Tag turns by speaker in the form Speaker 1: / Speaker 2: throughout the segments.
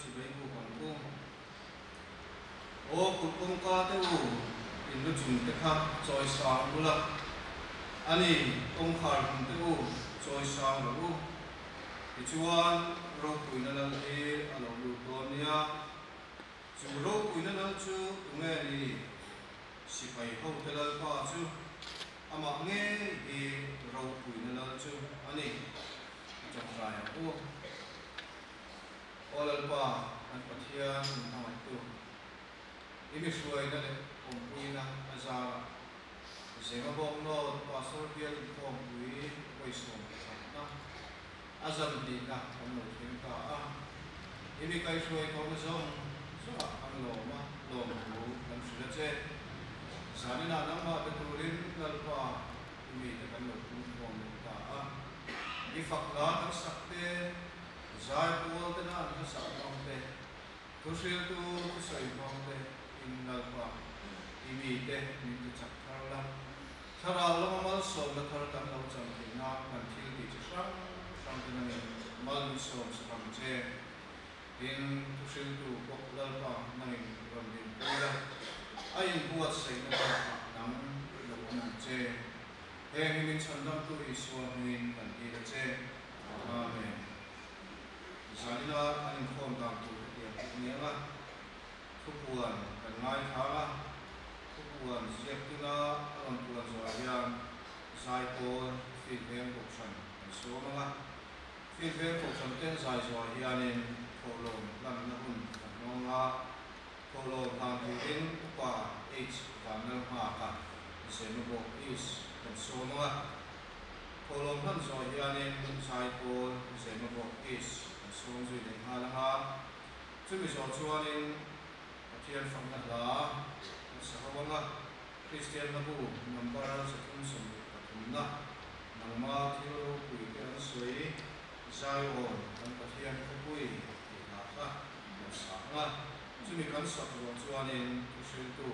Speaker 1: chỉ lấy của còn cũng ô cũng không có tiêu in lúc chúng ta khác rồi sáng luôn là anh ông khởi cũng tiêu rồi sáng rồi thì chuan rồi cuối năm là đi anh ông lưu tôn nha chú rồi cuối năm là chú tụi nghe đi chỉ phải hậu thế là qua chú ama nghe thì rồi cuối năm là chú anh trong trái ô ô là qua anh bắt hiện anh tu ini suai na le kompui na azara zenga bom no pastor bial kompui poison na azam di na ono thimta a ini kai suai ko na zong so ang lo ma lo bu kan sula che sani na nang ma beturin lalpa ini te kan lo ku bom ta a i fakla kan sakte zai pol te na an sa bom te tu sil tu sai bom te in lalpa imi te ni tu chak tharla tharal lo mal so la thar kan lo cham ti na kan thil ti chang sang te na mal so sa kam che in tu sil tu ko lalpa na in ron din pula ai buat sai na ka nang lo na che he ni min chandam tu iswa hin kan ti che amen salila an khom dam tu ni laทุกวันกันง่ายท้าละทุกวันเสียบที่ละตอนตัวจอยยังสายโพฟิลเฟมปกชันสวมละฟิลเฟมปกชันเต้นสายจอยยันโคโลนลำน้ำหุ่นน้องละโคโลนทางที่เอ็นกว่าเอชการเนื้อหากันเซนโบอิสกันสวมละโคโลนท่านจอยยันสายโพเซนโบอิสกันสวมจุดเด่นหาละฮะซึ่งมีสองชวนเทียนฟังนักลาสหวังละคริสเตียนนับบุนับบาร์สกุลสมบูรณ์ทุนนะนังมาที่เราคุยกันสวยใจอ่อนนังเทียนก็คุยที่นักละสักละจะมีการสักวันชวนเองทุกสิ่งตัว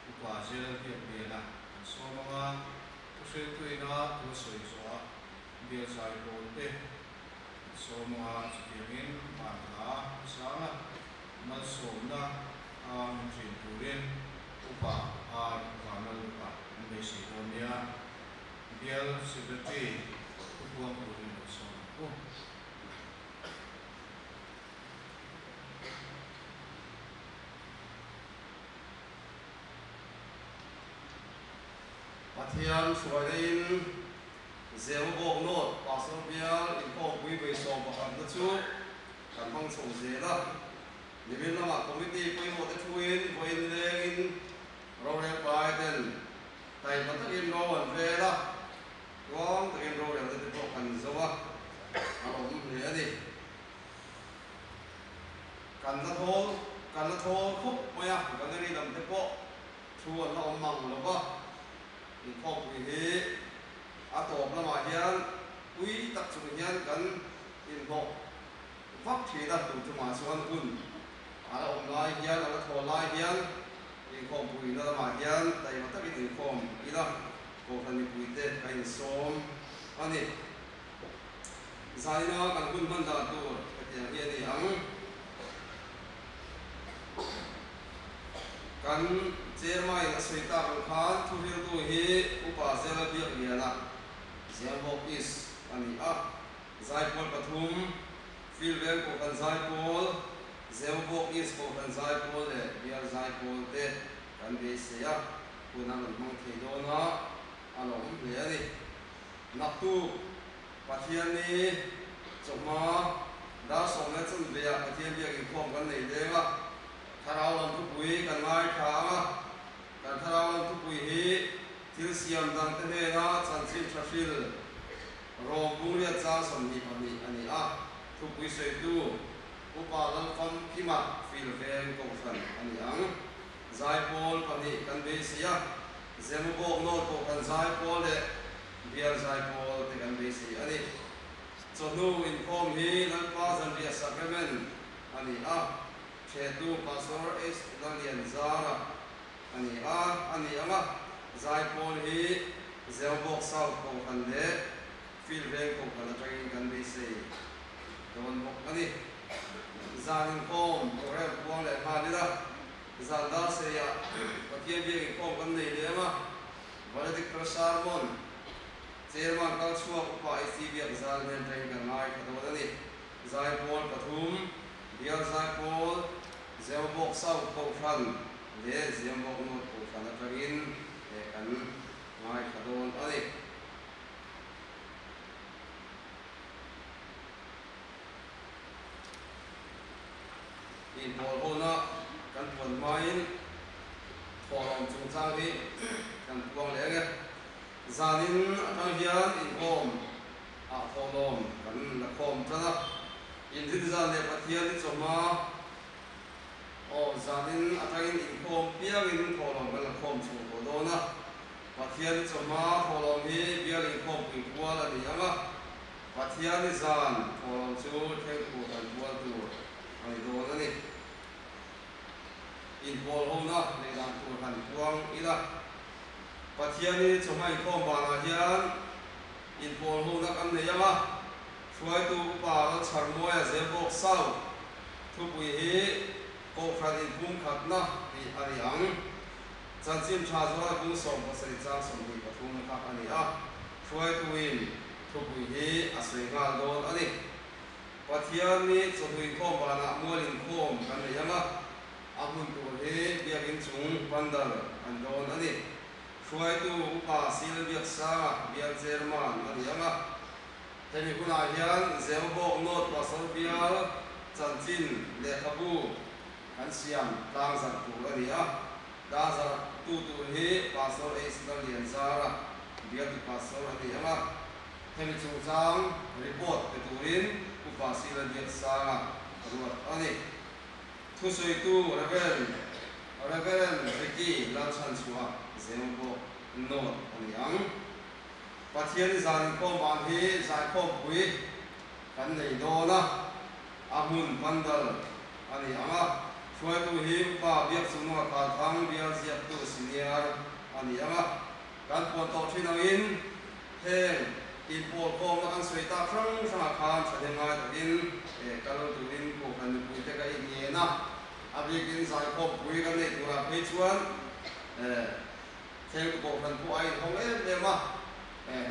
Speaker 1: อุปาเจริญเพียงเบียนะสวมละทุกสิ่งตัวน่าตัวสวยสวยเบียใจอ่อนเตสวมละจะเพียงเงินบางละสักละมันสวมละจินตุเรนอุปาการนลุปะในสิโกเนียเดียลสิบตีทุกวันตุเรนสองปัทยานสวยดินเซลโบกโนดปัสเบียลอินโฟกุยไปสองประคันนัชูการฟังส่งเสียละนี่เป็นละคอมมิตี้ไปหมดช่วยไปเลี้ยงเราเรียกไปเดินแต่มันต้องกินเราวันเวลาว่างต้องกินเราอย่างที่พวกกันจะว่าอารมณ์เหนื่อยดิกันละโทคุบไม่อะกันนี่ลำเทปชวนเรามั่งหรือว่าอีกพวกวิธีอาตบละมาเฮียนวิตักสุญญ์กันอินพวกฟักที่ตัดตุ่มมาส่วนคุณอาเราลายเฮียนเราโทรลายเฮียนอีกคนปุยนั่นมาเฮียนแต่มาตั้งอีกคนอีละคนทันปุยเด็ดไปส่งอันนี้สายน้ากันคุณมันด่าตัวแต่อย่างนี้นี่อังกันเจอไม่นักสวยตาบุคคลทุเรียนตัวเฮอุปาเซลเบียเฮียนะเสียงบอกอิสอันนี้อ่ะใจพอลปฐุมฟิลเวลกันใจพอลเซลบอกอิสกันใจพอลเลยเบียใจพอลเด็ดกันเบียเสียคุณนั่นมันเทโดนะอารมณ์เบียนี่นักตู้ปัจจัยนี้จบมาดาวสองนั้นซึ่งเบียปัจจัยเบียกินพร้อมกันในเดือนถ้าเราลองทุกปุยกันง่ายขาแต่ถ้าเราลองทุกปุยที่ที่เสียมดังเท่ๆนะสันสิทธิ์ชิลรอบุญเรียกจ้าสมดีอันนี้อ่ะทุกปุยเสดูอุปาลังฟังพิมาฟิลเฟนกงฟันอันนี้อังใจโพลอันนี้กันเบียเสียเซมโบกโนดกันใจโพลเลยเบียใจโพลที่กันเบียเสียอันนี้จนนู้อินฟอร์มฮีนั่นป้าจันเบียสักเมนอันนี้อ่ะเชตูพาสอร์เอสดังเลียนซาระอันนี้อ่ะใจโพลฮีเซลบอกสาวกงฟันเล่ฟิลเฟนกงฟันจะกินกันเบียเสียโดนบอกอันนี้ใจ
Speaker 2: zanin kom program buang le ma ni da zanda se ya pathian bi kom kan nei le ma Valedik Prasarmon Chairman Kalsua Upa ICB Zal Nen Train kan ngai khatawani Zai Paul Pathum Bial Zai Paul Zembok Sau Kofan le Zembok Not Kofan atagin kan ngai khatawan ani in Paul Hona kan tuan main Polong chung chang ni kan tuang le ge zanin atang hian in hom a tholom kan la khom chana in din zan le pathian ni choma o zanin atangin in hom piang in tholom kan la khom chu ko do na pathian ni choma tholom hi bial in hom in kwal ani anga pathian ni zan tholom chu theng ku kan kwal tu ani do na ni in Paul Hona le dan tu han tuang ila pathian ni chomai khom ba na hian in Paul Hona kan ne yama chuai tu pa la charmoya zebok sau thu pui hi ko khan in bum khat na ni ari ang chanchin tha zwa bung som pa sari cha som ni pathum kha ani a chuai tu in thu pui hi asoi nga don ani pathian ni chomai khom ba na molin khom kan ne yama amun tu he biakin chung pandal andon ani chuai tu upa sil biak sa biak jerman ani anga theni kuna hian zembok not pasal bial chanchin le khabu kan siam tang san tu ani a da za tu he pasal Israelian zara biak pasal ani anga theni chung chang report pe turin upa sil biak sa ruat ani thu soi tu Reverend Ricky Lalchan Chua Zembo Not ani ang pathian zan khom ban hi zai khom pui kan nei do na amun pandal ani anga chuai tu hi pa biak sunga ka thang bial siap tu senior ani anga kan pon to thina in heng in pol khom na kan soi ta thrang thrang khan chadenga takin kalon turin ko kan pui te ka in na abikin zai khom pui kan nei tura pe chuan theng ko kan pu ai hong le ma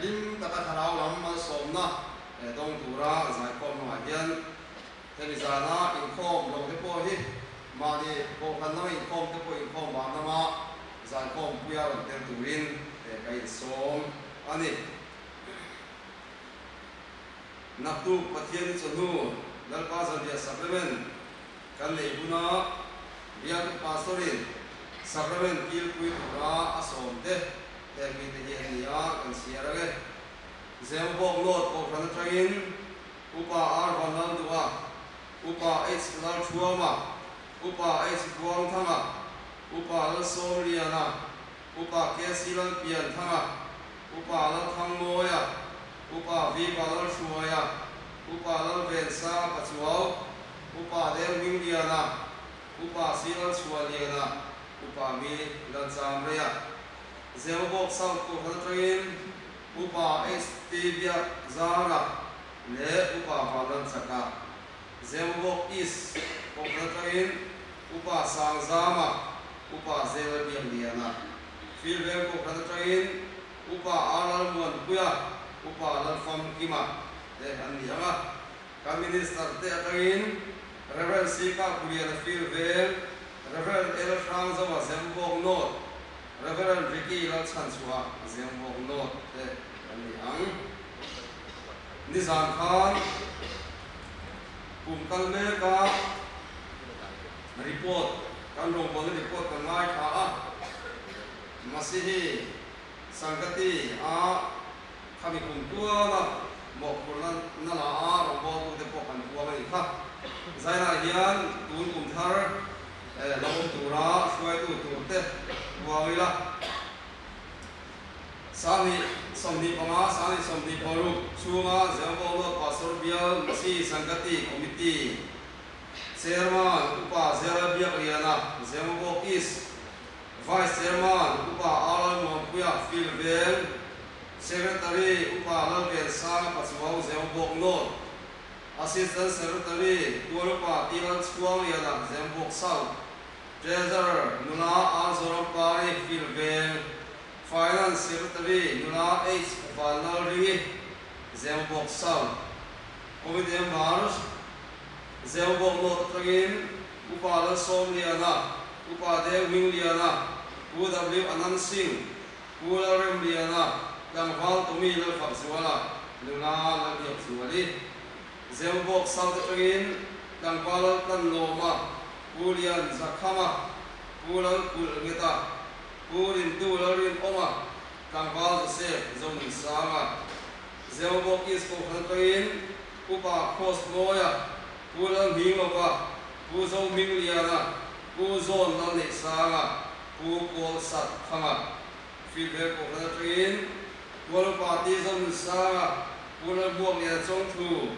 Speaker 2: lim ta ka tharau lam ma som na dong tura zai khom ma hian theni zana in khom lo te po hi ma ni ko kan na in khom te po in khom ba na ma zai khom puya lo te turin kai som ani naktu pathian chonu lalpa zabia supplement kan nei buna biak pastorin supplement kil pui tura asom te termi te hiania kan siarage zembok lot ko kan train upa ar vanal duwa upa h lal chuama upa h buang thanga upa la somriana upa kesilal pian thanga upa la thangmoya upa viva lal shuaya upa lal vensa pachuao upa del wingiana upa silal shualiana upa mi lal chamreya zembok sau ko kan train upa stevia zara le upa valan chaka zembok is ko kan train upa sangzama upa zela biandiana filbel ko kan train upa alal muan puya upa lal fam kima le andiama ka minister te atagin reverend sika kulian filbel reverend el shangzawa zembok not Reverend Ricky Lalchan Chua Zembok Not te ani ang Nizam Khan kumkal me ka report kan rong bon report kan ngai tha a masihi sangkati a khami kum tua na mo kulan na la a rong bo tu te po kan tua mai kha zaina hian tun kum thar lawm tura suai tu te buangila sani somni pama sani somni paru chunga zembolo pastor bial masi sangati committee chairman upa zera biak riana zembo is vice chairman upa alal mompuya filbel secretary upa lalbel sang pachuau zembok not Assistant Secretary Tualupa Tilan Chuang Yana Zembok Sau Treasurer Nuna Arzoram Pari Philven Finance Secretary Nuna H. Vanal Ringi Zembok Sau Committee members Zembok Not Tragin Upalan Som Liana Upade Wing Liana UW Anand Singh Ularem Liana Langval Tumi Lal Faksiwala Nuna Lal Yapsiwali Zembok Sau Tragin Langval Tan Loma Pulian Zakhama Pulan Kulngita Pulin Tularin Oma Langval Joseph Zoni Sama Zembok East Kokhantrain Upa Cross Moya Pulan Hingova Puzong Mingliana Puzon Nalnik Sama Pukol Sat Khama Feedback Kokhantrain Pulan Party Zon Sama Pulan Buok Lia Chong Tu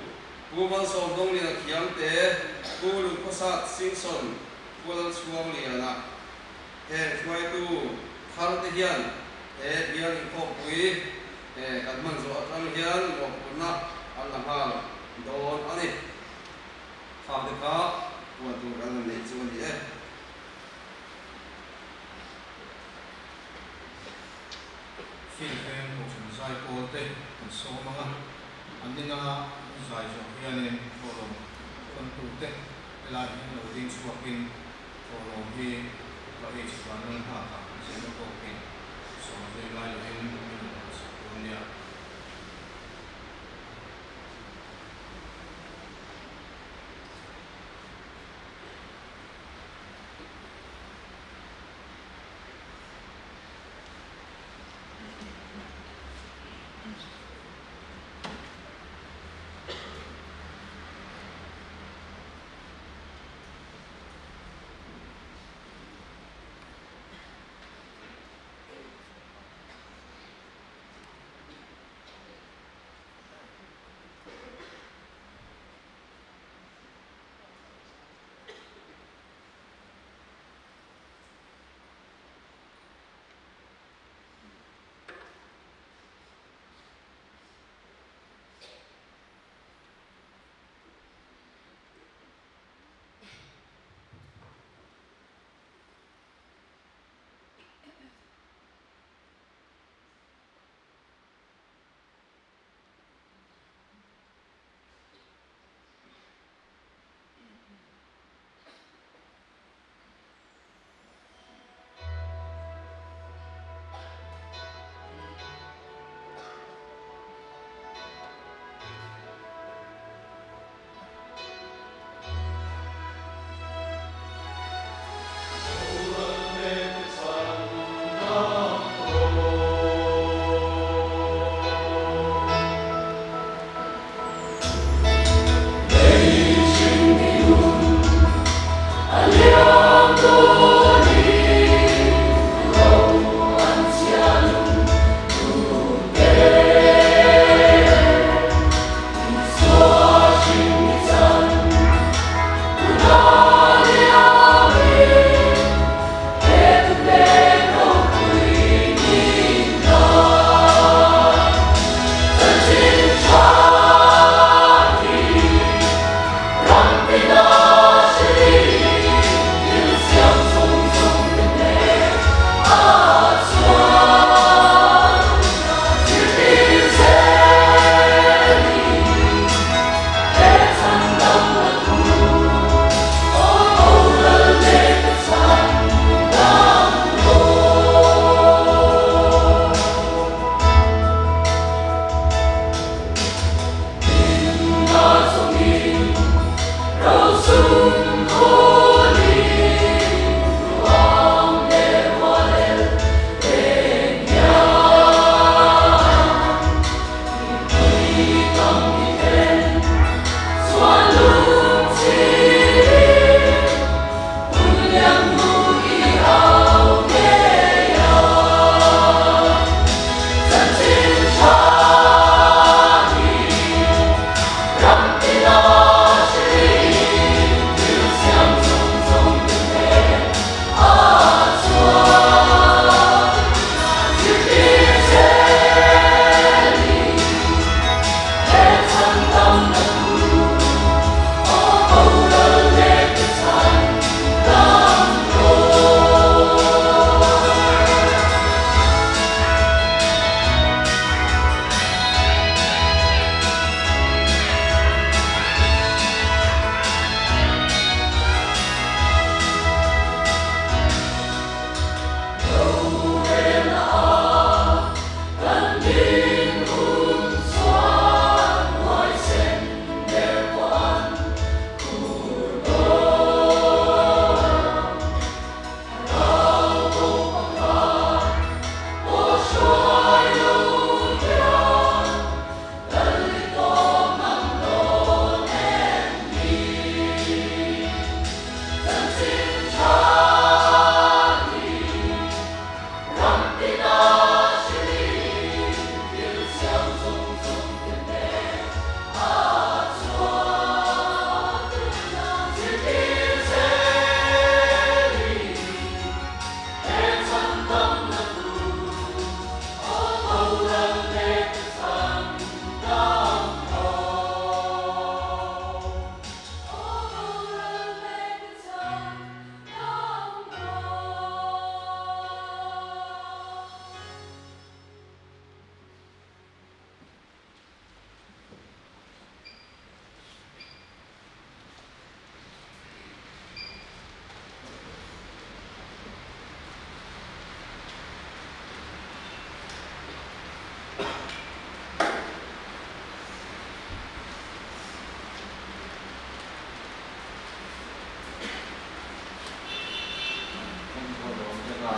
Speaker 2: Puman Som Dong Lia Kiam Te Pulan Kosat Singson Pulan Chuang Liana He Chwai Tu Thar Te Hian He Bian Kok Pui Adman Zo Atang Hian Mok Punna Alahal Don Ani Khabdeka Puan Kan Nei Chuan Ni
Speaker 1: Philippine Ocean Sai Pote so mga andina Sai so hianin forum kontute elahin loading swapping forum hi ba is panon ha ka sino ko pin so they line in dunia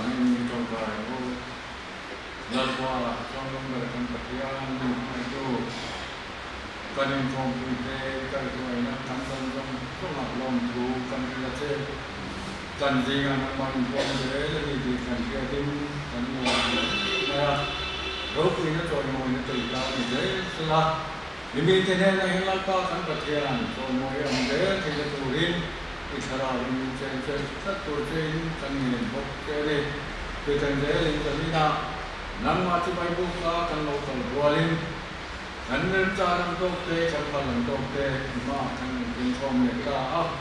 Speaker 3: ini coba itu lalwa trong berkan petian itu kan inform kita kan itu enak kan trong lom tu kan kita kan jangan man inform dia lebih kan dia tim kan mau ya kalau kita coba mau ini cerita ini setelah ini kita yang lalpa kan petian so mau yang dia kita turin Ikharah ini satu jenis kami bukti kita jadi kita nang mati bayi buka kan lokal bualin kan rencana untuk deh kapal untuk deh mak kan inform mereka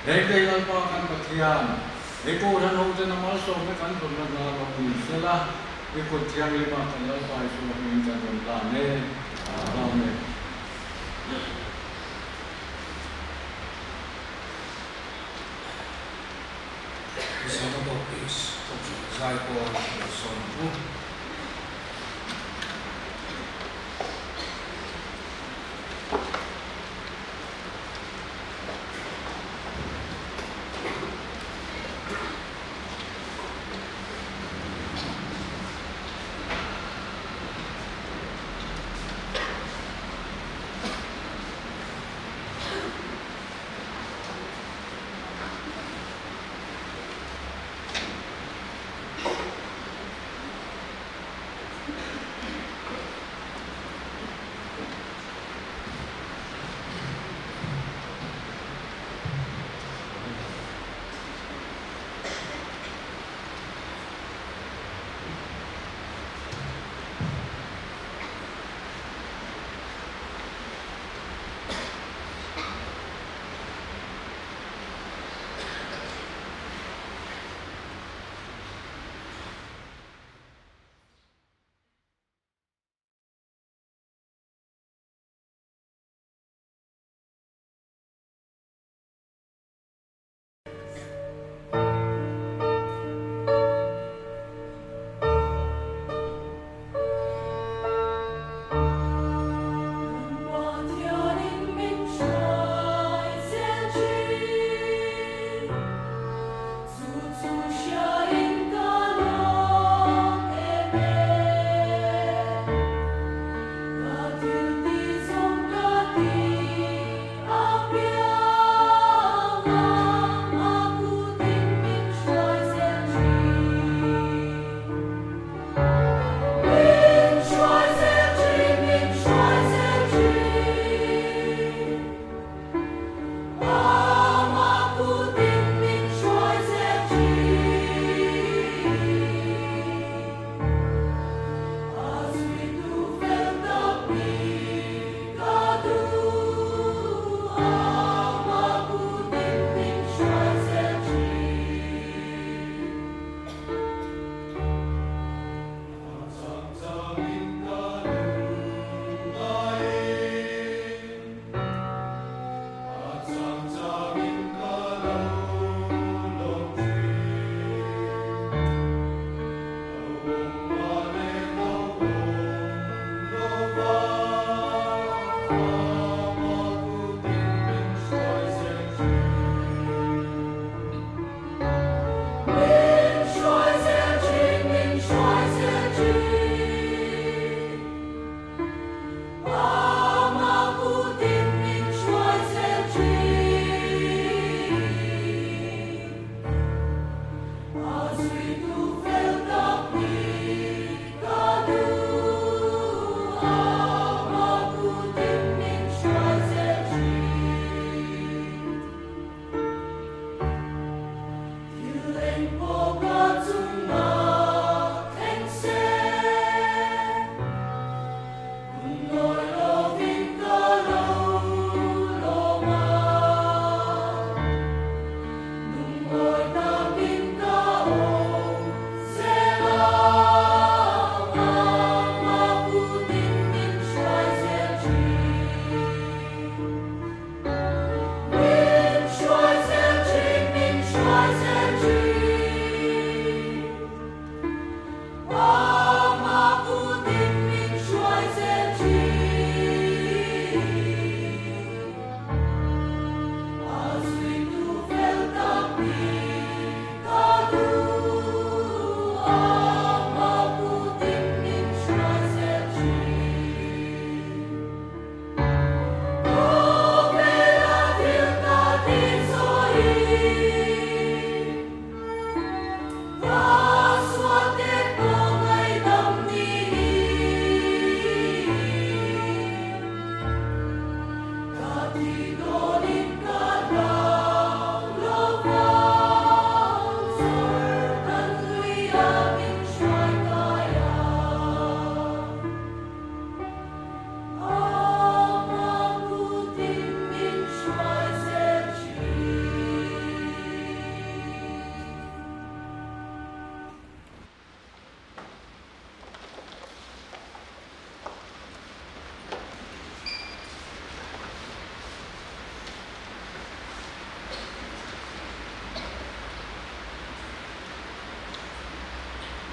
Speaker 3: hei lalpa kan petian ikut dan hujan amal soalnya kan pernah lalu setelah ikut yang 5 kan lalpa itu minta tentang ramai
Speaker 1: Senador Chris Zaipo Sonpu.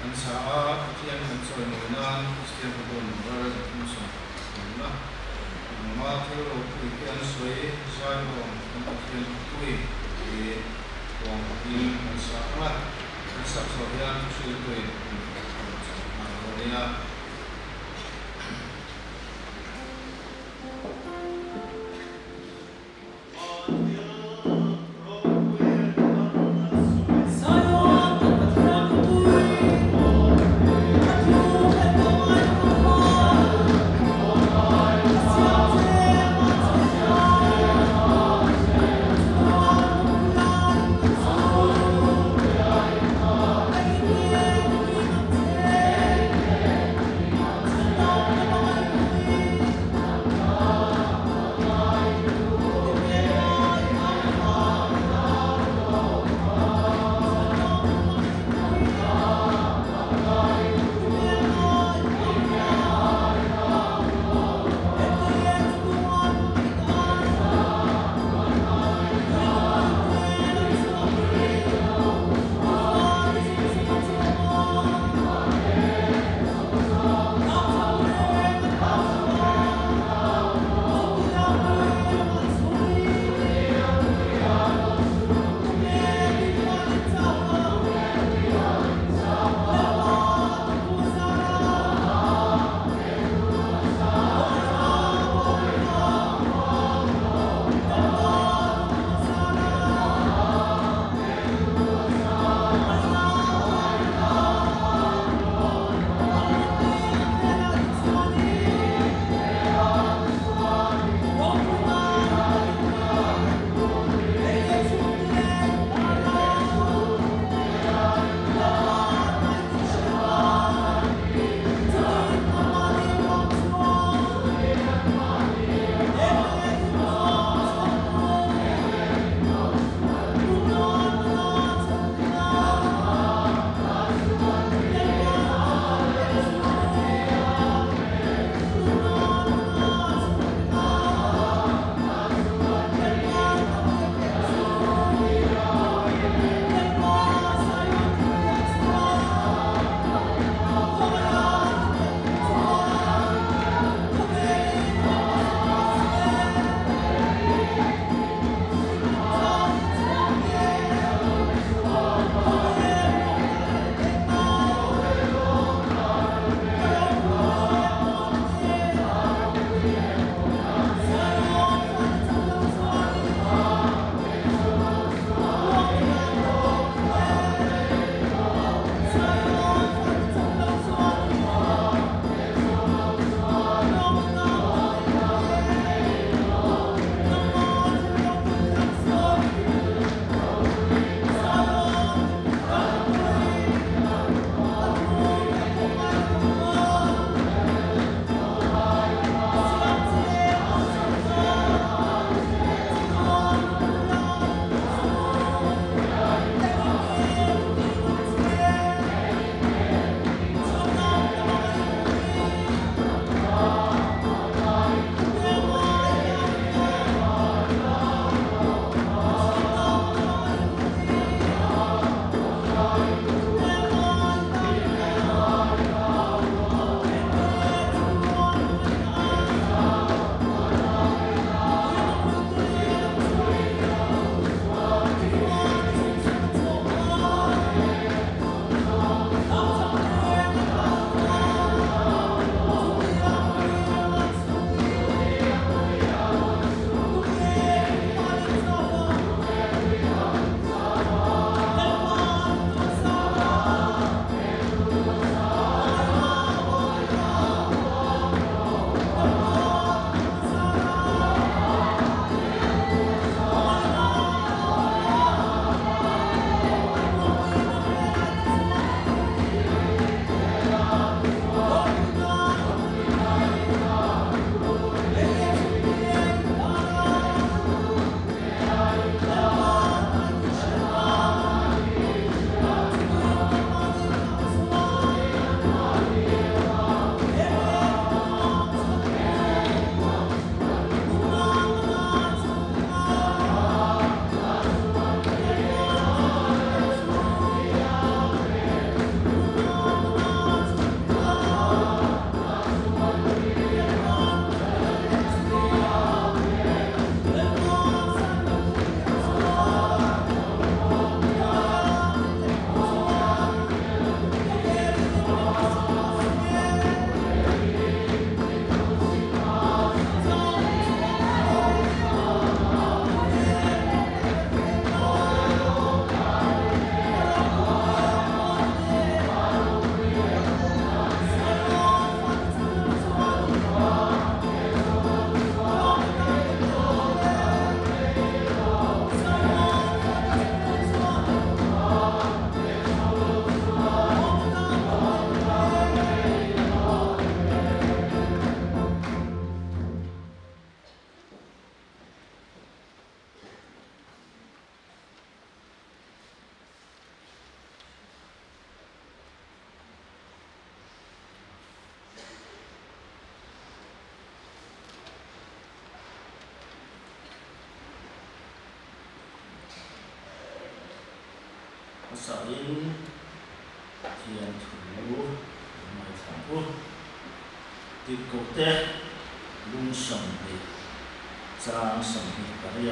Speaker 1: an sa pathian kan choi moinan Christian Bodon Rar Jun so na ma thero pui kan soi zai bom kan pathian pui e bom in an sa mat an sa so hian sil pui na
Speaker 4: Sain thiền thủ mai thảo tiết cầu tế lung sầm đi trang sầm đi cái gì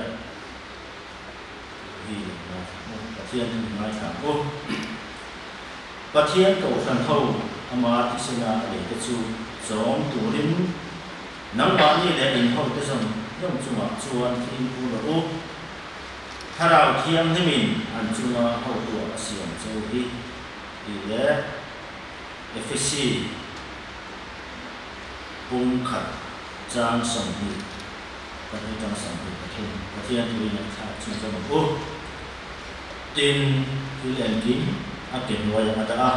Speaker 4: vì là thiên thủ mai thảo và thiên cầu thần thâu ama thì sinh ra để cái chú giống tủ lính nắng bán như để hình hậu cái dòng dòng chung ngọc chuan thiên phù lỗถ้าเราเทียมให้มินอันจุมาเอาตัวเสียงเจ้าดีเละเอฟซีปุ่งขัดจางสังหิประเทศจางสังหิประเทศที่มีชาติชุมชนโอ้ตินคือเอ็นกินอาเก็บไว้ยังไงอ่ะ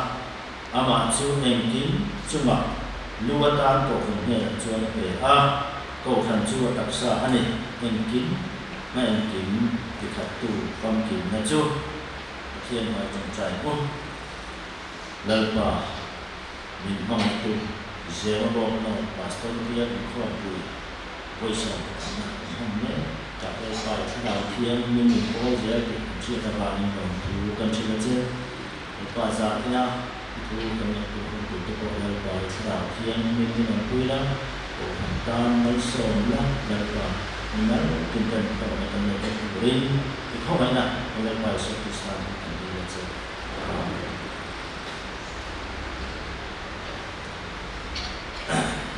Speaker 4: อามาจูเอ็นกินจุมาลูกตาโตขึ้นเนี่ยจวนเอ๋อ่ะโตขันจูตักษาอันนี้เอ็นกินไม่เอ็นกินที่ขัดตู้ความกินนะจูเทียนไว้จงใจโอ้เลยป่ะมีห้องตู้เจ้าบอกน้องพาสต้าเรียนครอบครัวไว้สอนห้องนี้จากไปไปที่เราเทียนมีหนึ่งโอ้เจ้าที่เชื่อตะวันน้องดูกันชิลเจ้าป่าจากเนี่ยดูกันเนี่ยดูกันดูตัวเลยไปที่เราเทียนมีหนึ่งคุยแล้วโอ้ทำตามไม่สอนแล้วเลยป่ะนั้นกินกันต่อในกันในกันบริณที่เข้าไปนะเลยไปสุดที่สามกันดีเลยเจ้า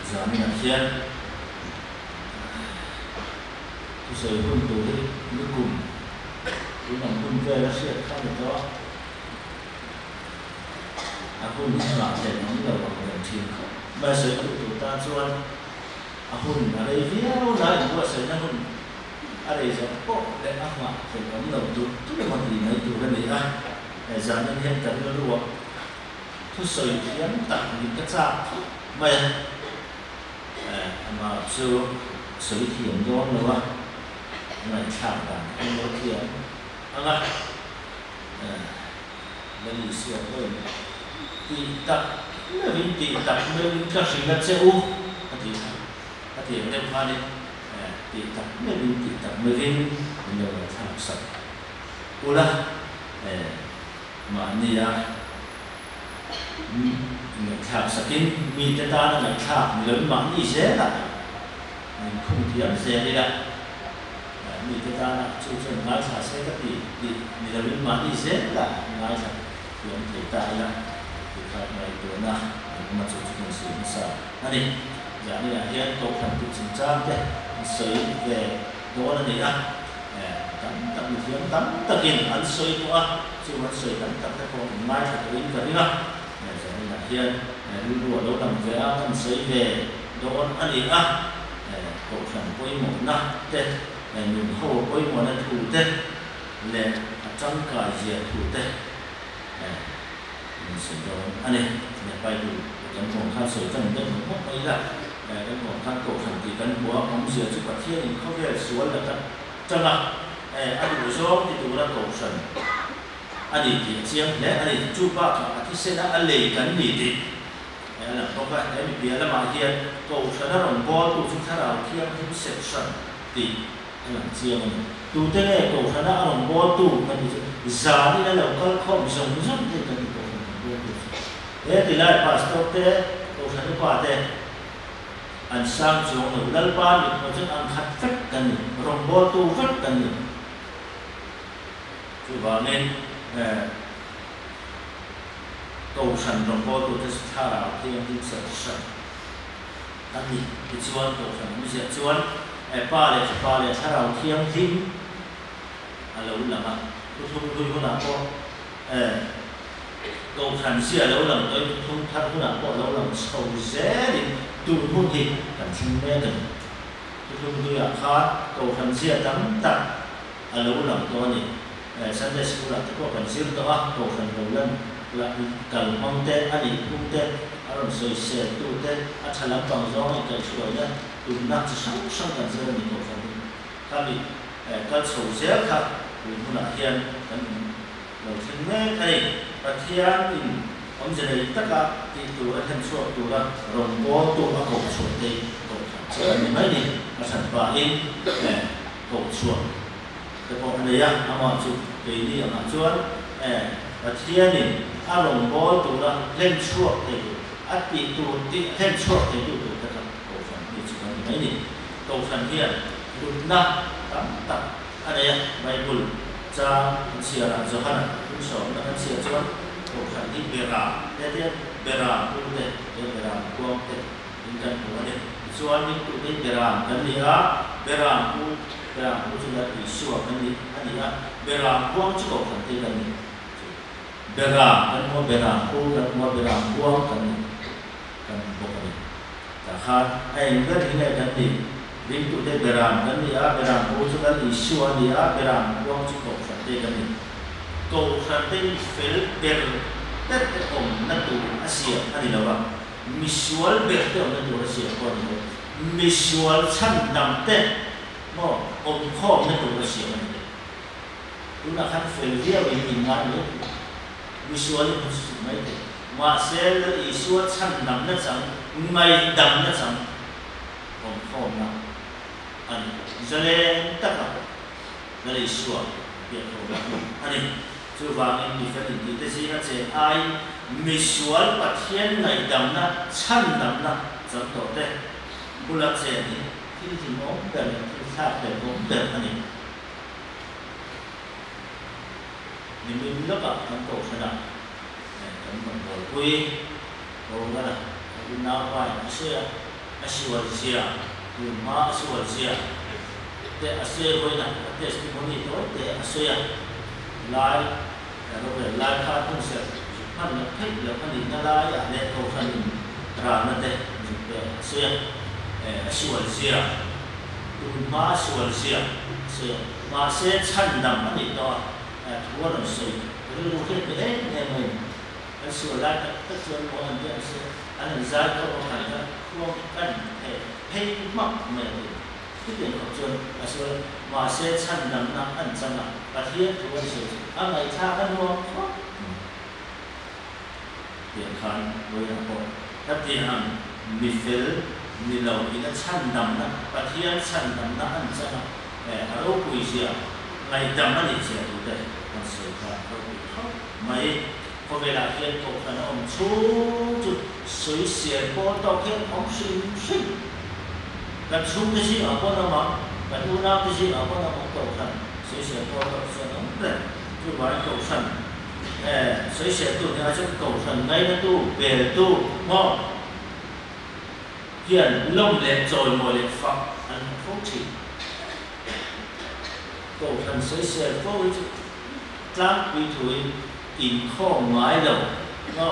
Speaker 4: จามีนักเขียนที่ใส่หุ่นตัวที่ลึกกลุ่มที่นำหุ่นเกลือเสียข้าวเด็กก็หุ่นที่หลังเด็กน้องเราบอกว่าทีมเขาไม่ใส่ตัวตาชวนหุ่นอะไรเดียวนะอยู่ว่าใส่นั่งหุ่นอะไรจะโป๊ะเด็กอ่ะมาใส่น้องเราดูทุกอย่างดีไม่ดูกันเลยอ่ะแต่จามีเห็นกันแล้วรู้ว่าทุกสิ่งที่ยังต่างกันก็จะไม่มาซื้อสื่อเทียมย้อนหรือว่าไม่ช่างกันไม่รู้เทียมอะไรแล้วมีเสียงด้วยตีตักไม่เป็นตีตักไม่เป็นก็สิ่งนั้นเจ้าอธิษฐานเรื่องพาณิชย์ตีตักไม่เป็นตีตักไม่เป็นเรื่องทางสัตว์อุละมานี่นะขาบสกินมีแต่ตาหนังขาบเหลือหมันอีเสียละคงเทียมเสียเลยละมีแต่ตาชุดเชิงไม้สาเสียก็ตีมีแต่หมันอีเสียละไม้สาเทียมตีตาละตีขาบในตัวน่ะมาชุดชุดสีมันสาอันนี้อย่างนี้เฮียนตกทำตุจินจ้าเด้สวยเก๋โดนอันนี้อ่ะตั้งเทียมตั้งตะกินอันสวยตัวชื่อมันสวยตั้งแต่พอไม้สาตัวนี้กันนี่นะเฮียนรู้ว่าเราทำเวลาทำสวยเก๋โดนอันนี้อ่ะตกทำป่วยหมดนะเด็ดหนุ่มเขาป่วยหมดนั่นถูกเด็ดเลยจังกายเจียถูกเด็ดมันสวยโดนอันนี้ไปดูกันของข้าสวยจังเด็ดหมดไปละกันของข้าตกทำตีกันหัวของเสียจุดประเทศเขาเรียกสวนแล้วกันจังละอันนี้ผู้ชมที่ดูแลตกสันอันนี้ที่เชียงและอันนี้จูบ้าที่เส้นอะไรกันนี่ดิแล้วเพราะว่าแล้วมีเบียร์แล้วมาเทียนตกสันเราบอลตัวชุดเราเทียนที่เสร็จสันดิหลังเชียงตัวเต้ตกสันเราบอลตัวมันจานี่แล้วก็ข้อมส่งส่งที่กันตัวที่ไล่พาสตัวเต้ตกสันกว่าเต้อันสร้างจงหรือลัลปานหรือเราจะอันขัดฟัดกันเราบอลตัวฟัดกันคือว่าเนี่ยตัวฉันรำบอตัวที่สุดท้ายที่ยังที่สุดฉันอันนี้ที่ชวนตัวฉันไม่ใช่ชวนป้าเลยถ้าเราเที่ยงทิ้งอะไรอุ่นละมั้งทุกคนน่ะก็ตัวฉันเสียแล้วหลังตัวทุกท่านคนน่ะก็แล้วหลังโซ่เสียดิตัวคนที่กันชิมแม่กันทุกอยากขาดตัวฉันเสียตั้งแต่อะไรหลังตัวนี้ฉันได้สิ่งหลักที่ก็เป็นสิ่งตัวตัวฉันเราเล่นหลักการมองเต้อันนี้มองเต้อารมณ์สวยเสียตัวเต้อาจจะหลังบางช่วงให้เกิดช่วยนะตัวนักจะสั่งกันเสียนี่ตัวฉันถ้ามีการสูญเสียครับคุณผู้นักเรียนกันเราถึงแม้ไอ้ประเทศนี้ผมจะได้ตักที่ตัวท่านช่วยตัวละรวมตัวมาขบช่วยได้ตัวฉันไม่ได้มาสั่งไปเองขบช่วยแต่พออันนี้ยังเอามาจุดปีนี้มาชวน ประเทศนี่อารมณ์บ่ตัวละเล่นชั่วเดียวอัดปีตัวติเล่นชั่วเดียวตัวกระทำโกฟันนี่จุดนี้ไม่นี่โกฟันเฮียบุญนะตับอะไรไบเบิลจะเสียละจะหันคุณสอนแล้วเสียจวนโกฟันที่เบราเดี๋ยวเบราพูดเดี๋ยวเบรากวางเดี๋ยวยิงกันหัวเดี๋ยวส่วนนี้ตัวนี้เบรากันนี่เบราพูดสุดที่ชัวกันนี่อันนี้เบรากวางจุดกันที่กันนี่เบรากันว่าเบราพูดกันว่าเบรากวางกันบอกกันนี่แต่ขาดไอ้เรื่องนี้กันนี่วิ่งตัวเด็กเบรากันนี่เบราพูดสุดที่ชัวนี่เบรากวางจุดกันที่กันนี่โตกันที่ฟิลเบรแต่ผมนั่นตัวอาเซียอันนี้เราว่ามิชวลเบรตัวนั่นตัวอาเซียคนนี้มิชวลชั้นดำเต้บ่อมข้อนั่นตัวอาเซียมันดูนะครับฟิลเรียวินงานเลยมิชวลมันสุดไม่ได้ว่าเซลล์อิสวดชั้นดำนั่นจังไม่ดำนั่นจังอมข้อนั่นอันนี้จะเล่นตั้งนั่นอิสวดเปลี่ยนตัวแบบอันนี้就ว่าเองมีแฟนดีแต่สิ่งนั้นเองไอ้มิชวลประเทศไหนดำนะชั้นดำนะจะต่อเต้บุรุษเสียนี่ที่ที่น้องเดินที่ชาติเดินน้องเดินอันนี้นี่มีลูกอ่ะมันโตขนาดมันโตคุยโตกันนะคุณน้าไปอาเซียอาชีวะเสียคุณมาอาชีวะเสียแต่อาเซียคุยนะแต่สมุนีตัวแต่อาเซียลายแต่เราเป็นลายคาทุ่งเสือมันเนี่ยเฮ้ยแล้วมันนี่น่าลายอ่ะเนี่ยเขาคันร้านนั่นเองเสียสวนเสียดูมาสวนเสียมาเสียชั้นดำมันนี่ต่อทั่วเราเสียรู้แค่เป็นเนี่ยมันสวนลายก็สวนมันเนี่ยเสียอันนั้นใจเขาบอกให้ก็ควงกันเฮ้ยมักไม่ได้ที่เป็นของส่วนส่วนมาเสียชั้นดำนั้นอันจังอ่ะประเทศทั่วเสียอะไรชากันวะเปลี่ยนคันโดยทั้งหมดถ้าที่ทำมิฟิลมีเราอีกชั้นดำนั้นประเทศชั้นดำนั้นอันจังอ่ะเราคุยเสียไงดำมันเสียดูได้มันเสียครับเราคุยเขาไม่พอเวลาเรียนตกกันอมชูจุดสวยเสียโปตอกเห็นอมชิงกันชุ่มที่สิ่งอะไรก็น้ำกันอุณหภูมิที่สิ่งอะไรก็น้ำตกกันสวยเสียโปตอกเสียน้ำเต็มจุดวันตกกันสวยเสียตัวนี้อาจจะตกกันไงนั่นตัวเบลตัวมอเพียนลมเล็กจอยมวยเล็กฟักอันฟุ้งฉีตกกันสวยเสียโปกลางวิถุยอินข้อหมายเราก็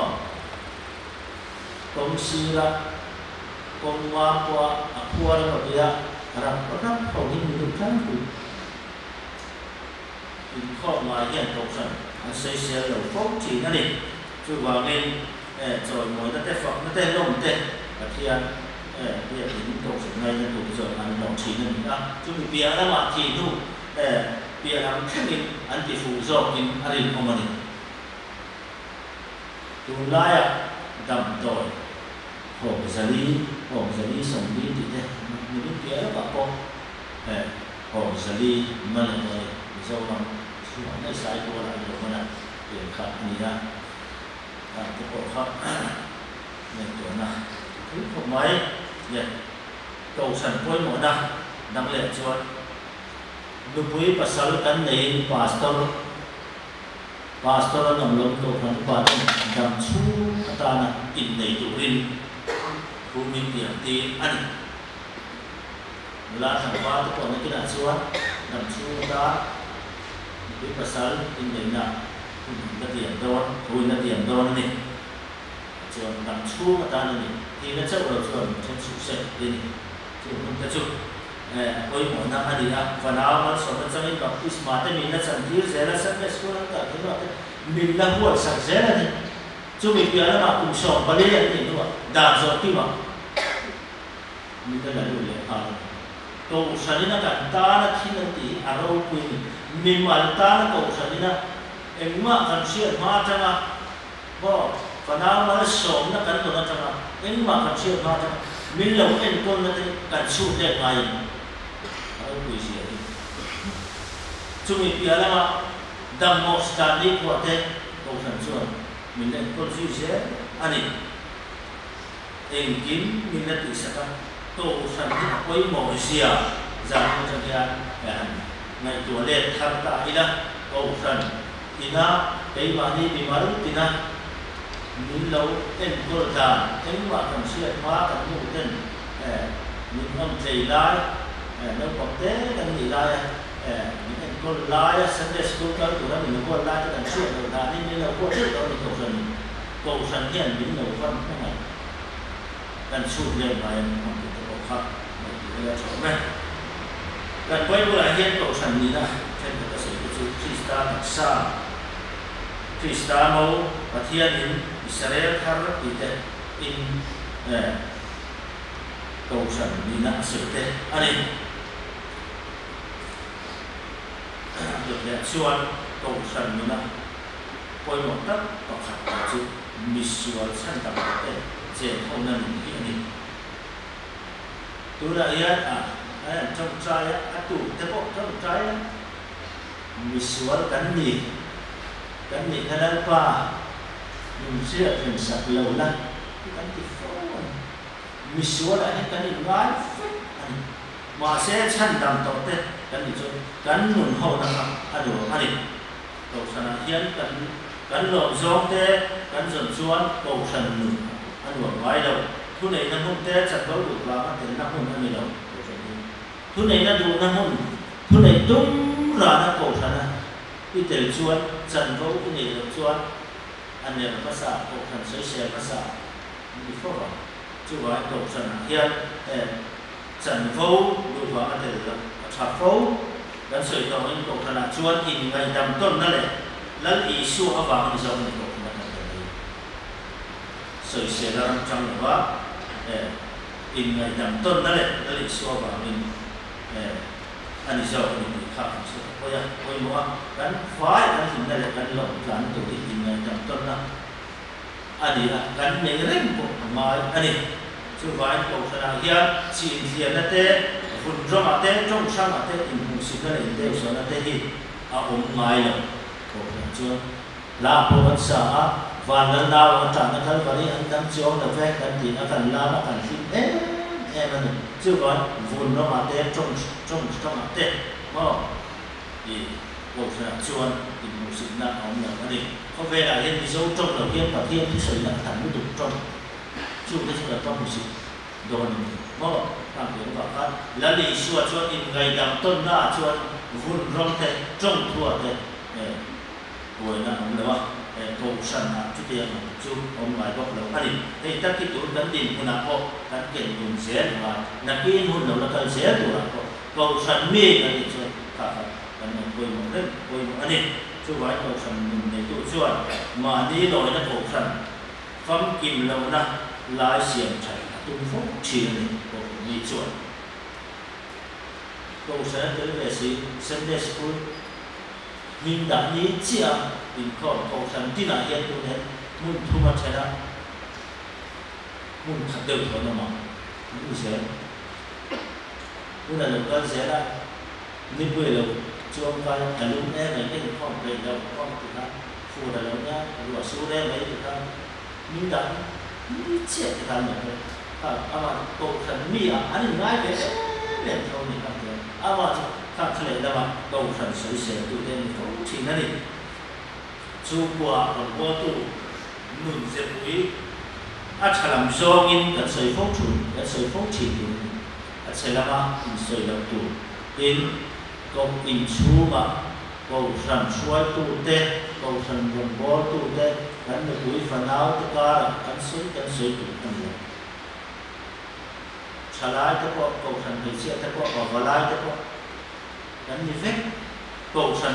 Speaker 4: กงศิลป์กงมาปัวปัวเราเดียรับเขาที่มีทุกท่านคืออินข้อหมายเห็นตกสันอันเสียเราฟ้องจีนั่นเองช่วยว่าเงินจอยมวยนั่นแต่ฝักนั่นแต่ล้มแต่ประเทศเรียกถึงตกสันในนั่นถูกจอยอันหนองจีนั่นนะช่วยเปียแล้วมาทีนู่เปียทำขึ้นอันที่ฟูจอกอินอะไรของมันนี่ตัวลายดำต่อยหงสลีส่งดีติดเนี่ยมันไม่เกี่ยวกับปองหงสลีมันเลยมิโซมันช่วงในสายตัวอะไรอยู่มันเปลี่ยนครับนี่นะทุกคนครับเนี่ยตัวน่ะคือผมไว้เนี่ยโตสันป่วยหมดนะดังเล็กชวนดูปุ้ยภาษากันในพาสตอร์นำลงตัวคนที่บ้านดำชูตาหนักอินในตุรินภูมิเดียร์ตีอันเวลาทำบ้านทุกคนนักกีฬาชวนดำชูตาวิปัสสนาอินเดียนะคุณนักเรียนโดนคุณนักเรียนโดนนี่ชวนดำชูตานี่ที่นั่นเจ้าเราชวนเช่นสุเสกนี่ชวนคุณกระจุกโอ้ยหมอนักอดีตวันเอามันสมัยจังหวะอิสมาเตมีนักสังเกตเซลล์สังเกตสกุลต่างๆที่ว่ามิลลาหัวสังเกตนี่จุดมีเพียงมาคุ้มชอบบริเวณนี้ด้วยดาบจอบที่ว่ามีแต่ละรุ่นเลยครับตัวชนิดนั้นกันตาหน้าที่นั่นที่อารมณ์คุยมีมันตาหน้าตัวชนิดนั้นเอ็งมาคันเชื่อมาจังอ่ะบ่วันเอามันสมนักกันตัวนั้นจังอ่ะเอ็งมาคันเชื่อมาจังมิลลาเอ็งคนนั้นกันสู้ได้ไงคุยเสียจุดมีเพียงมา đam mô study của thế cầu thần chuan mình lên con duy dễ anh em kiếm mình lên tự sẽ cầu thần thì quay mồi xìa ra một trong kia ngày tuổi lên tham ta ina cầu thần ina cái mà đi bị máu ina mình lâu em cầu thần em mà cần xuyên hóa cần ngủ tên mình không chạy lại nó có thế cần nghỉ lại những em cầu lại Sunday school tới tụi nó mình cầu lại cho cần xuyên cầu thần nên là cầu trước đó mình cầu thần hiện mình lâu phân cái này cần sụt lên mà em không thể cầu khóc mình là chỗ này cần quay lại hiện cầu thần gì đó trên cái sự của Christa đặc sa Christa mẫu và thiên in Israel khá rất in cầu thần gì đó sự thế anh em được nhận xuân cầu thần như nào quay một tấc và khắc là chữ Misual sanh tập thế trên hôm nay mình nghĩ đi tôi đã yên trong trai tủ thế bộ trong trai Misual cắn nhỉ thế đấy qua mình sẽ thành sạch lâu lắm cắn thì phố Misual lại cắn thì gái mà sẽ sanh tập tốt thế cắn thì cho cắn nguồn hậu năng anh đi cầu thần hiến cắn lộn gió thế cắn dần xuống cầu thần anh hưởng ngoài đâu thu này năm hôm tết chặt gấu được vào ăn tiền năm hôm ăn mì đâu thu này nó đủ năm hôm thu này đúng là nó cầu thần đi tiền xuống chặt gấu cái này được xuống anh này là phát xạ cầu thần sấy xe phát xạ đi phố rồi chứ gọi cầu thần hiền chặt gấu được vào ăn tiền được chặt gấu dan soi to in cầu thần chuan in ngày đầm tôn nó lệ lal isu awang ni zong ni cầu soi xe ra trong đó in ngày đầm tôn đó đấy đó là số vào mình anh giờ mình khắc phục coi mua cái phái cái gì đây là cái lồng lán tụi in ngày đầm tôn đó anh là cái này rất mà anh chú vài cầu thần hiện xin hiện là thế phun rong mà thế trong sang mà thế in hùng sinh cái này thế số là thế thì ông ngài là cầu thần chưa là bộ xã và lần nào anh chẳng nó thấy cái anh đang chiếu là về cái gì nó cần làm nó cần xin em anh chưa gọi vun nó mà tết trong mà tết mà thì cuộc sống chuan thì một sự nặng ông là cái gì có về là hiện dấu trong đầu tiên và thiên thì sợi nặng thành mới được trong chưa cái là trong một sự đồn mà làm tiếng vào phát là đi xua chuan in ngày đầm tôn na chuan vun rong thế trong thua thế rồi là ông là cầu thần chú tiền chú ông ngoại bọc đầu anh thì tất cái tuổi gắn tiền của nó gắn kiện dùng dễ mà là cái hôn đầu là cái dễ của nó cầu thần mê là gì chứ cả phần mình quên một rất quên một anh chú gọi cầu thần mình để tụ chuan mà đi rồi nó cầu thần phong kim lâu na lái xiềng chạy tung phúc chỉ là cầu đi chuan cầu thần tới về gì Sunday school mình đã nghĩ chia in cầu thần tin là hiện tượng này muốn thu mà chạy ra muốn khắc được thôi mà muốn dễ muốn là lúc đó dễ ra nên bây giờ cho ông coi là lúc này cái con về đâu con thì ta phù là lâu nhá rồi số đây mấy thì ta mình đã nghĩ chia thì ta nhận được mà cầu thần mi anh ngay về để thôi mình làm được mà các thầy là mà cầu thần sấy sẽ tự nhiên không chỉ là gì chú qua còn qua tu nương dệt mũi chả làm do in cái sợi phốt chủ cái sợi phốt chỉ tu sẽ làm mà sợi đầu tu in công in chú mà cầu thần suy tu tê cầu thần vòng bó tu tê cái mũi phần áo tất cả cái sợi tu thành được chả lại tất cả cầu thần thì sẽ tất cả và lại tất cả cái như thế cầu thần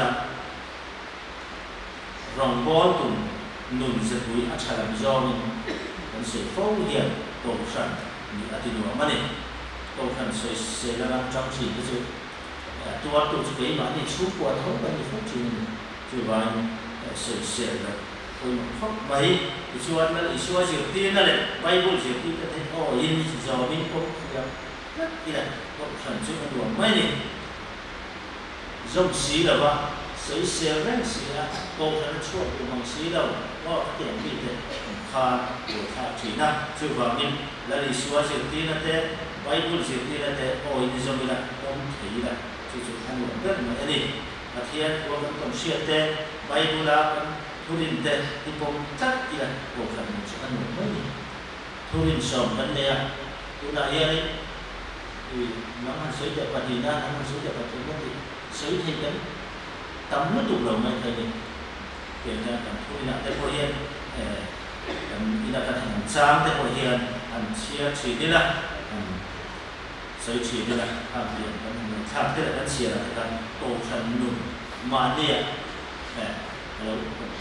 Speaker 4: rong bó tùng nung giật mũi chả làm do mình cần sự phô hiện cầu thần như là tình huống mà này cầu thần sẽ làm trong chỉ cái sự tua tụ cái mà đi xuống qua thấu cái gì phúc chỉ vài sẽ là tôi một phúc vậy thì xua diệu tiên này bay buôn diệu tiên cái thế in giờ mình cũng cái này cầu thần trước cái đuổi mấy này dòng xí là ba sấy xe rèn xí à câu thành chuột của bằng xí đâu có tiền bị thế khan của thà chỉ na chú vào mình là đi xóa diệt tin là thế Bible diệt tin là thế ôi đi giống như là ông thấy là chú anh muốn biết mà anh đi là thiên của các công sự thế Bible là thu linh thế thì cũng chắc là câu thành một số anh muốn mới thu linh sống vấn đề tôi đã nghe đấy thì nó ăn sấy đẹp và thì na ăn sấy đẹp và thì nó thì sấy thì cái tấm nó tụt lồng này thầy đi kể ra cảm thôi là cái hội hiện đi là cái hành trang cái hội hiện hành chia chỉ đi là sấy chỉ đi là hàng tiền cái mình tham cái là cái chia là cái tổ thành nung mà địa rồi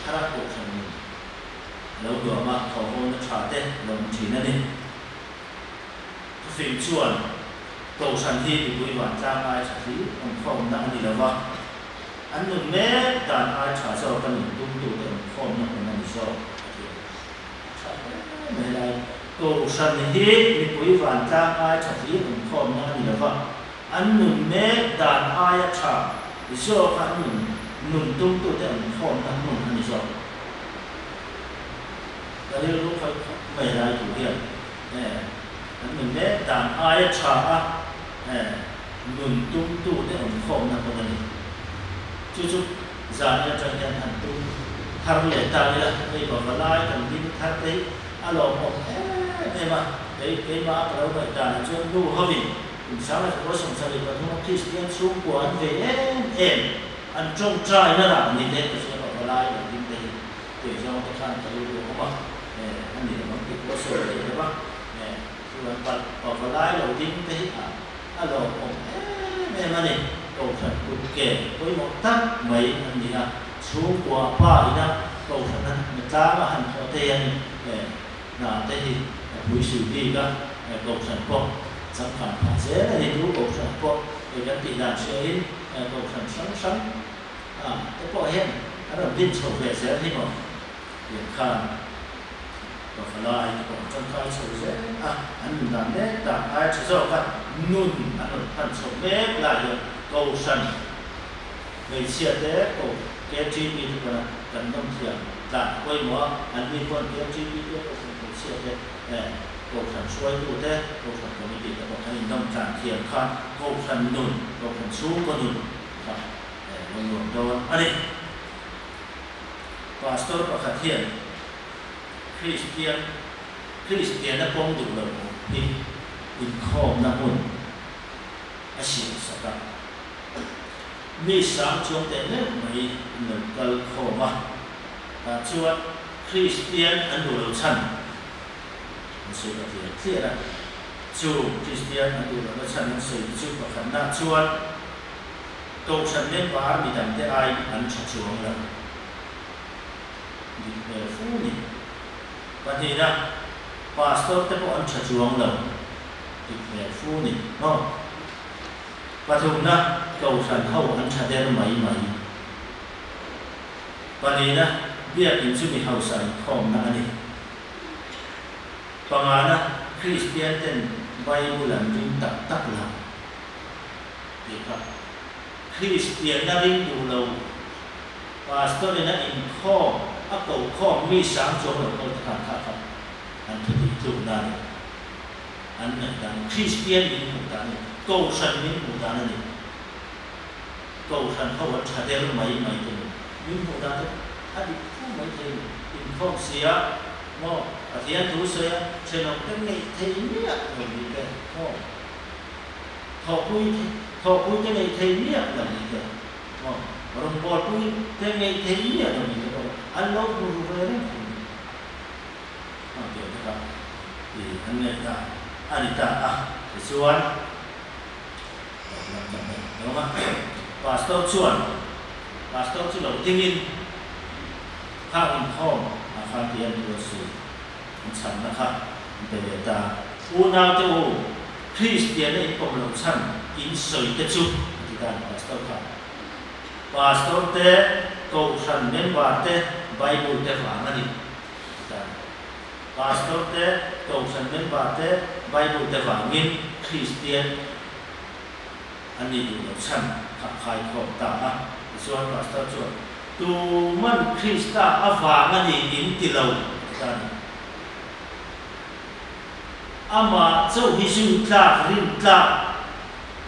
Speaker 4: khá là tổ thành nung rồi vừa mà thầu hôn nó trả tên lồng chỉ nó đi phim chuồn tổ thành hi bị bụi vạn trang ai trả phí ông không đã đi đâu vào anh đừng mẹ đàn ai trả cho cái mình tung tụ để không nó cũng làm sao này là tổ thành hi bị bụi vạn trang ai trả phí ông không nó đi đâu vào anh đừng mẹ đàn ai trả cho anh mình tung tụ để không nó cũng làm sao cái điều lúc phải mày lại chủ hiện anh đừng mẹ đàn ai trả mình tung tụ để không nó cũng làm chú giờ này trong nhà thành tu thằng lệ ta đi là bây giờ phải lai thằng đi thắt đấy alo một em mà cái má ở đâu vậy ta là chưa đủ hợp lý sáng là có sống sao được và nó Christian xuống của anh về em anh trông trai nó làm như thế thì sẽ phải lai để kinh tế để cho cái khăn cái điều không bằng anh đi làm cái có sửa đấy đúng không rồi bạn phải lai đầu tiên thế alo một em mà này câu thành bút kể với một tắc mấy anh gì à xuống qua ba đi đó câu thành anh người ta mà hành có tiền là thế thì buổi sự đi đó câu thành phong sản phẩm dễ là hình dung câu thành phong rồi các tỷ đàn sẽ in câu thành sống cái bộ hen nó là tin sầu về dễ thế mà điểm khan và phải lại còn trong khai sầu dễ anh mình làm đấy làm ai chỉ do cái nun anh thành sầu bé lại được câu sân người chia thế câu cái chi phí thì là cần nông thiện là quay múa anh đi con cái chi phí đó câu chia thế câu sân xuôi tu thế câu sân của mình thì là một hành nông sản thiện khan câu sân nùn câu sân xuống có nùn nông nùn đâu anh đi pastor và khả thiện Christian đã công đủ là in khom na hun asi saka mi sang chung te ne mai no kal khoma ta chuan Christian an du lo chan se ka ti clear ra chu Christian an du lo chan se chu ka khan na chuan to chan ne ba mi dan te ai an cha chuang la di pe fu ni pa ni na pastor te po an cha chuang la di pe fu ni noปฐุมนะเก่าฉันเข้าอันชาเดนไหมปนี้นะเบี้ยอินซุมีเฮาใส่ข้อมนะนี่ปังอานะคริสเตียนเต้นไบเบิลอันริมตักหลังดีครับคริสเตียนนะริมดูเราพาสเตอร์นะอินข้ออักเก่าข้อมีสามจงเราต้องทำครับอันที่ถูกนั่นอันนั้นคริสเตียนอินถูกนั่นcâu sân những mù đá này câu sân không vẫn trả tiền mấy thì những mù đá đấy anh đi không mấy thì in không xía mà ở thì anh thú xía trên nó cái này thấy nhẹ rồi như thế thọ quy cái này thấy nhẹ là như thế rồi bọt quy cái này thấy nhẹ là như thế anh lâu mù về đấy kiểu thế đó thì anh này ta anh ta thì xuân đúng không? Pastor chuan đầu tiên in khang in home khang tiền của sự sẵn là khang để ta u nào tiêu Christian in công lòng sẵn in sợi tế chụp thì ta pastor tế cầu sẵn men và tế Bible tế vàng anh pastor tế cầu sẵn men và tế Bible tế vàng in Christian anh điดูแล้วฉันขับขายของตา chuan pastor chuan tu man Krista awanga ni in tilo tan ama chau hi su tla rin tla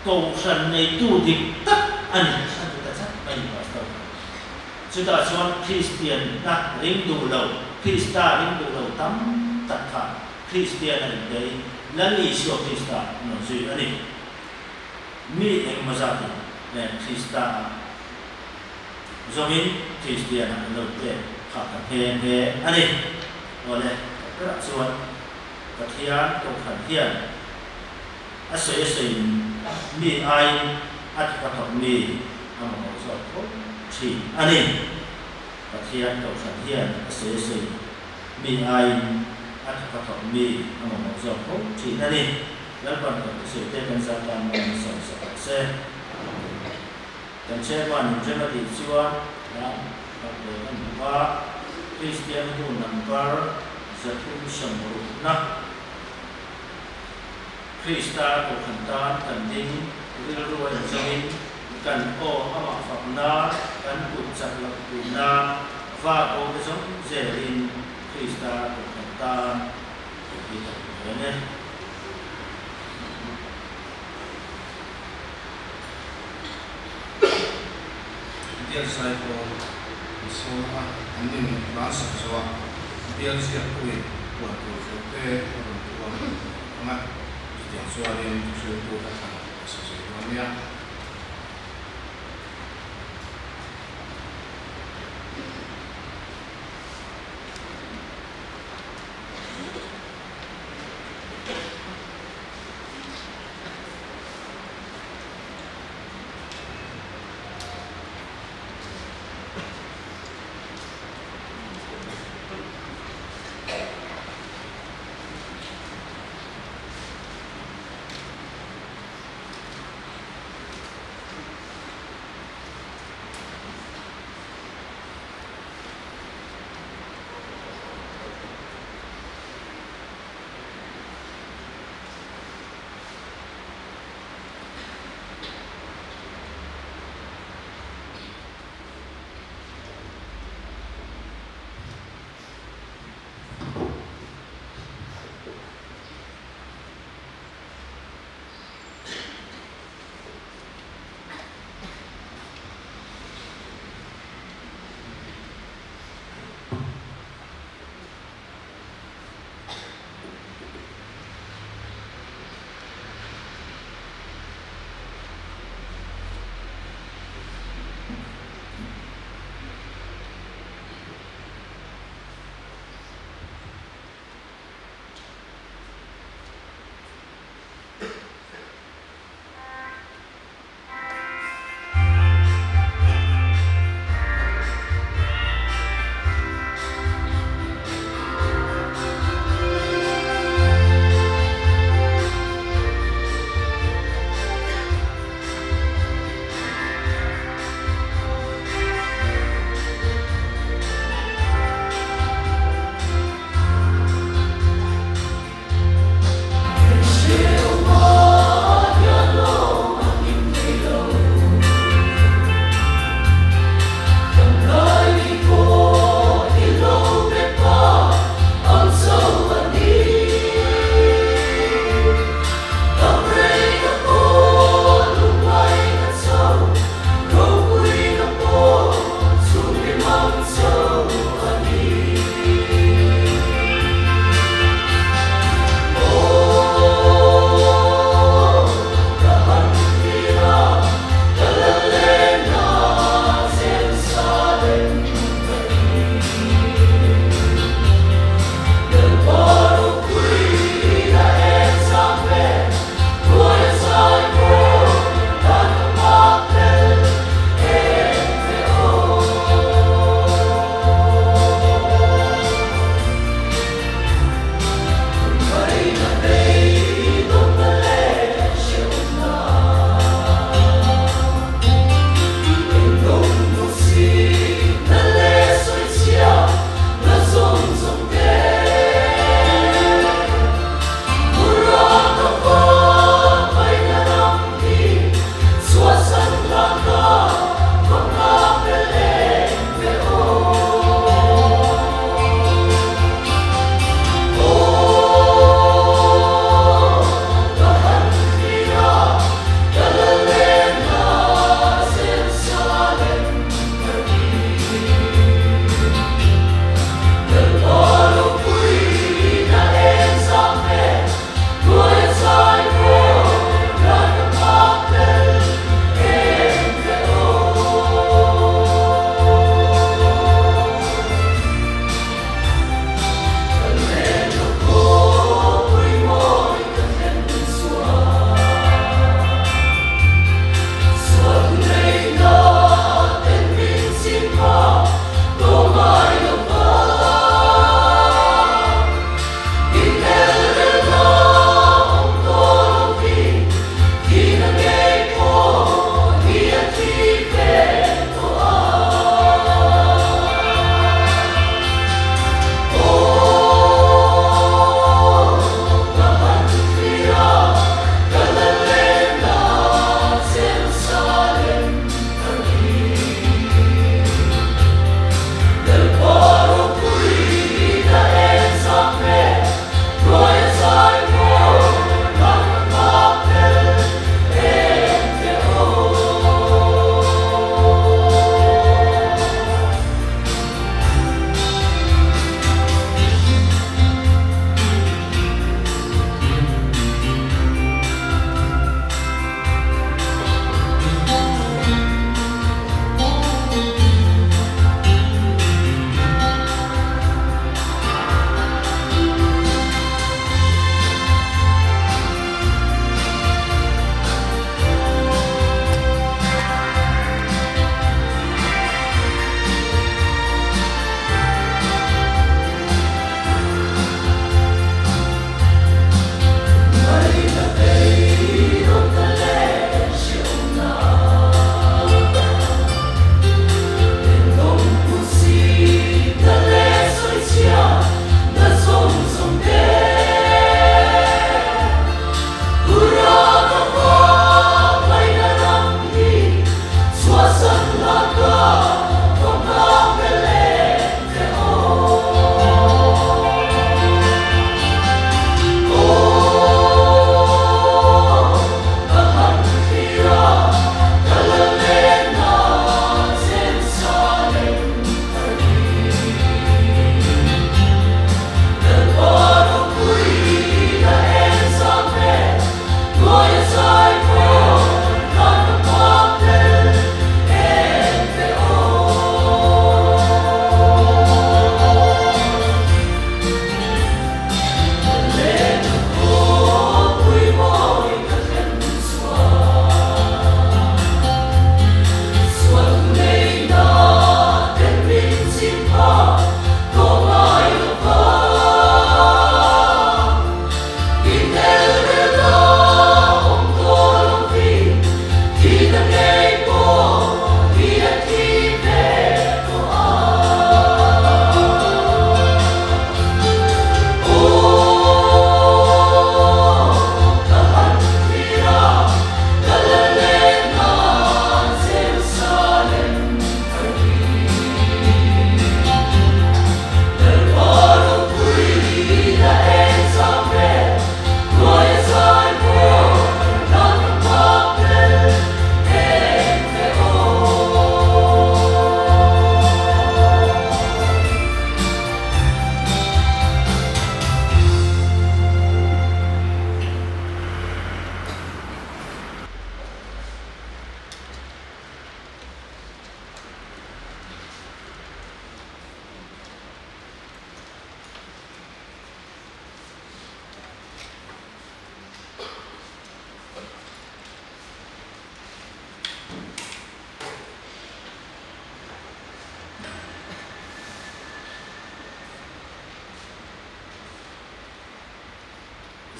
Speaker 4: ko san nei tu dik tak ani atu ta chat mai pastor chuta chuan Christian na ring du lo Krista ring du lo tam tak kha Christian ani dei lali sio Krista no zui ani mi eng mazati ne Krista zomin Christian an lo te kha ka he ani ole ra chuan pathian to khan hian a sei mi ai at ka thok mi amo so ko chi ani pathian to khan hian a sei mi ai at ka thok mi amo so ko chi ani lan ban ko se te kan sa kan mon so se kan che ban jena di chuan ya ka le kan ba Christian tu number zatum samru na Krista ko kantan kan ding rilruan zamin kan o ama fakna kan utsak lakuna va ko besong zerin Krista ko kantan kita ne
Speaker 1: dia sai ko so anin rasa so dia siap kui buat tu te orang amat yang soal yang sudah datang sesuatunya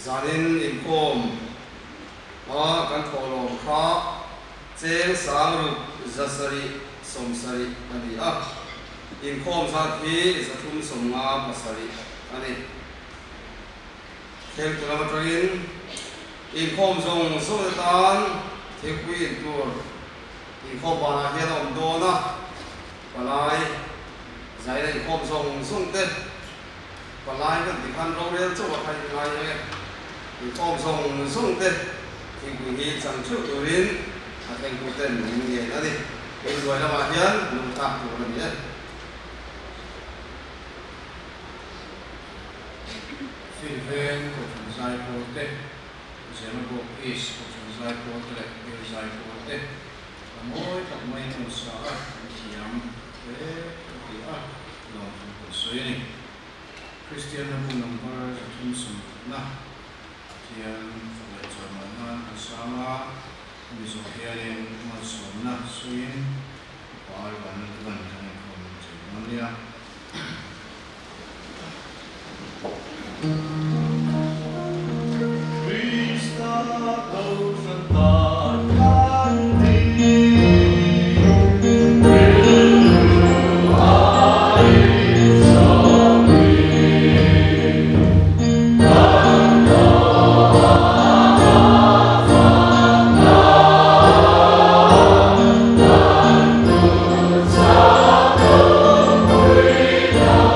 Speaker 2: zanin in khom kan tholom kha cheng sang ru zasari somsari ani a in khom sa thi zathum somnga pasari ani khel kilometrin in khom zong tan thekui in tur in khom bana hian om do na palai zai in khom zong te palai kan ti khan ro rel chaw khai ngai nge in khom zong te thekui hi chang chu turin a theng ku ten ni nge ani in duai la ma hian lum ta tu la ni
Speaker 1: Filven ko zai ko te Zemabo is ko zai ko te zai ko te moi tak mai no sa tiam e ti a long ko soini Christian na number thum sum na tiam fa chamana asama mi so hiarin ma som na suin par ban ban kan ko chimania
Speaker 5: Hãy subscribe cho kênh Ghiền Mì Gõ để không bỏ lỡ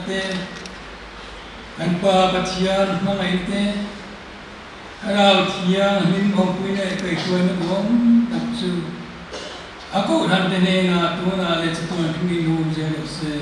Speaker 5: te kan pa pathian mangai te rau thiang min hong pui ne kai tuai na bom tak chu ako ran te ne na tu na le chu tu ni nu je se